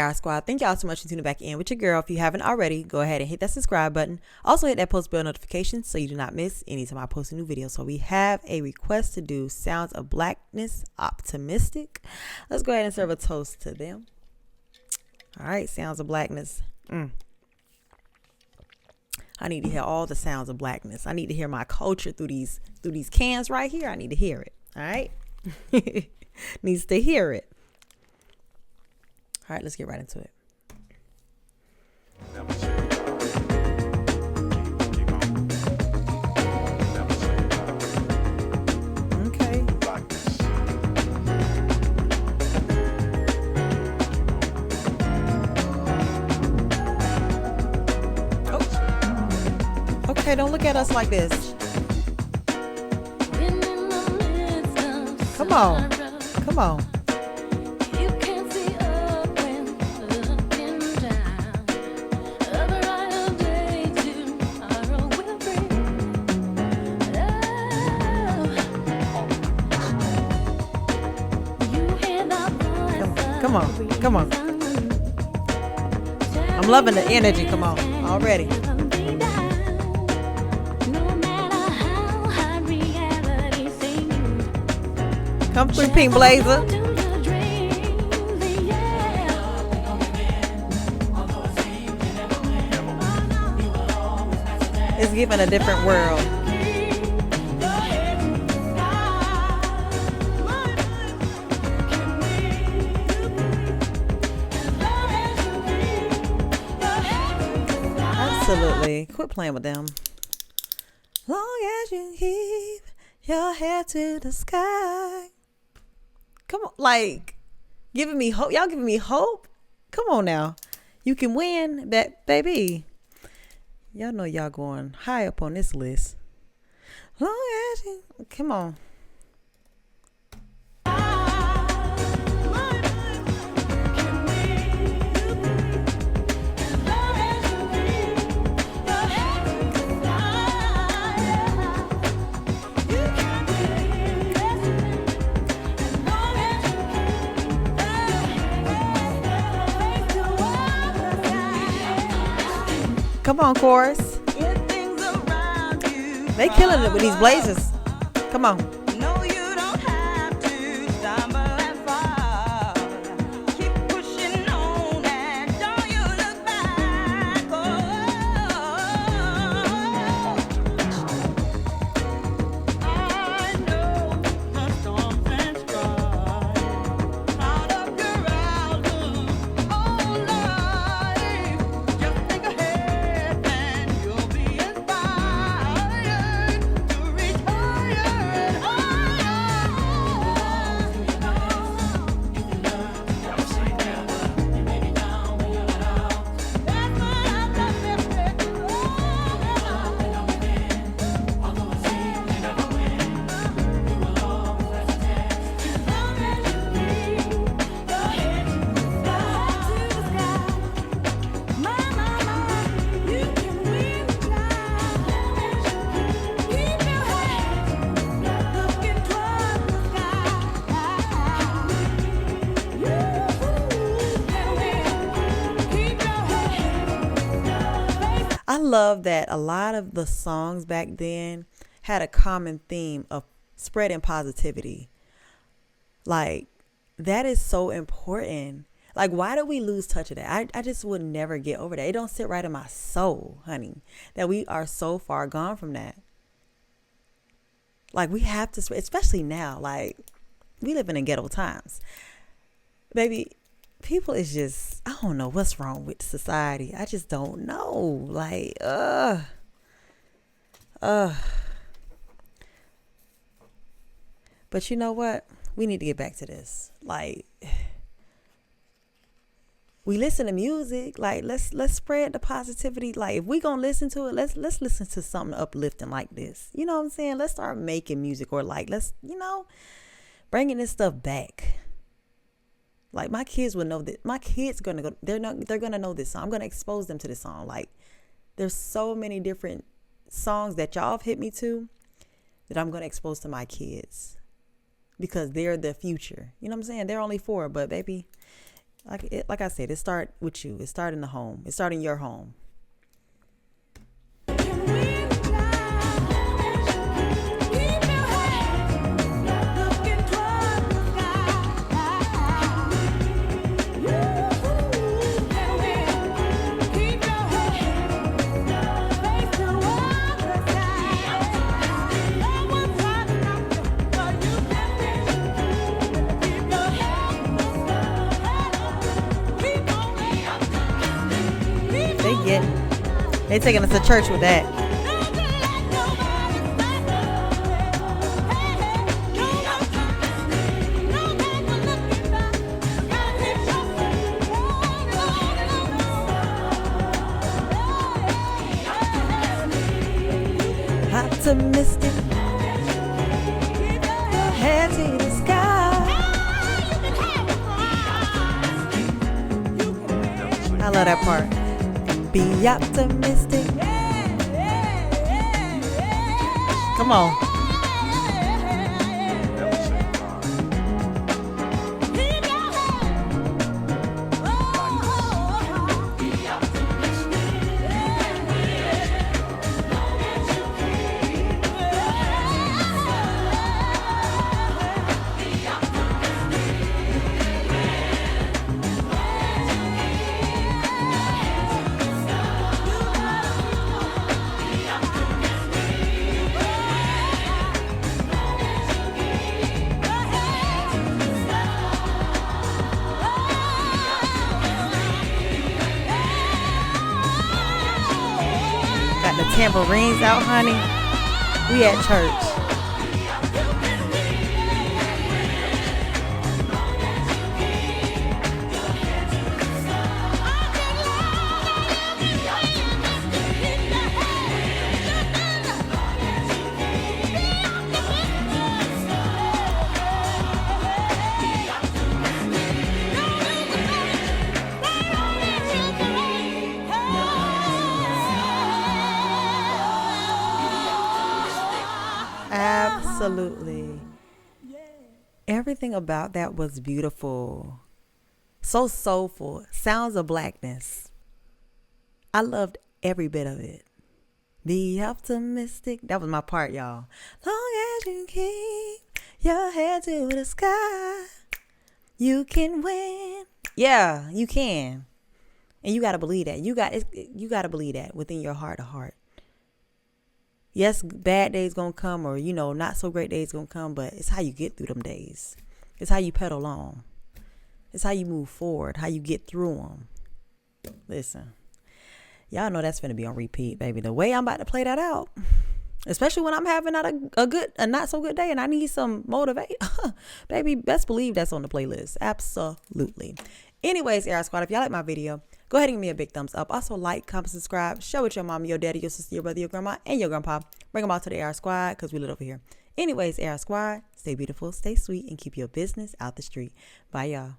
AR Squad. Thank y'all so much for tuning back in with your girl. If you haven't already, go ahead and hit that subscribe button. Also hit that post bell notification so you do not miss anytime I post a new video. So we have a request to do Sounds of Blackness, Optimistic. Let's go ahead and serve a toast to them. All right, Sounds of Blackness. I need to hear all the sounds of blackness. I need to hear my culture through these cans right here. I need to hear it. All right? Needs to hear it. All right, let's get right into it. Okay. Oh. Okay, don't look at us like this. Come on. Come on. Come on, come on. I'm loving the energy. Come on, already. Come through, Pink Blazer. It's giving a different world. Absolutely. Quit playing with them. Long as you keep your head to the sky. Come on, like giving me hope. Y'all giving me hope. Come on now. You can win that, baby. Y'all know y'all going high up on this list. Long as you, come on. Come on, chorus. They killing it with these blazers. Come on. No, you don't have to stumble and fall. Keep pushing on and don't you look back. I know the storms and strife out of your outlook on life. Just think ahead and you'll be inspired to reach higher and I love that a lot of the songs back then had a common theme of spreading positivity. Like, that is so important. Like, why did we lose touch of that? I just would never get over that. It don't sit right in my soul, honey, that we are so far gone from that. Like, we have to, especially now, like, we live in ghetto times. Baby, people is just, I don't know what's wrong with society. I just don't know. Like, But you know what? We need to get back to this. Like, we listen to music. Like, let's spread the positivity. Like, if we gonna listen to it, let's listen to something uplifting like this. You know what I'm saying? Let's start making music, or like, let's, bringing this stuff back. Like, my kids will know that. My kids gonna go. They're gonna know this song. I'm gonna expose them to this song. Like, there's so many different songs that y'all have hit me to that I'm gonna expose to my kids, because they're the future. You know what I'm saying? They're only 4, but baby, Like I said, it start with you. It start in the home. It start in your home. They taking us to church with that. Optimistic, head to the sky. I love that part. Be optimistic. Come on. The tambourines out, honey. We at church. Absolutely. Everything about that was beautiful. So soulful. Sounds of Blackness. I loved every bit of it. Be optimistic. That was my part, y'all. Long as you keep your head to the sky, you can win. Yeah, you can. And you got to believe that. You got to believe that within your heart of heart. Yes, bad days gonna come, or not so great days gonna come, but it's how you get through them days. It's how you pedal on. It's how you move forward, how you get through them. Listen, y'all know that's gonna be on repeat, baby. The way I'm about to play that out, especially when I'm having a not so good day and I need some motivate, baby, best believe that's on the playlist. Absolutely. Anyways, Air Squad, if y'all like my video, go ahead and give me a big thumbs up. Also, like, comment, subscribe, share with your mom, your daddy, your sister, your brother, your grandma, and your grandpa. Bring them all to the Air Squad because we live over here. Anyways, Air Squad, stay beautiful, stay sweet, and keep your business out the street. Bye, y'all.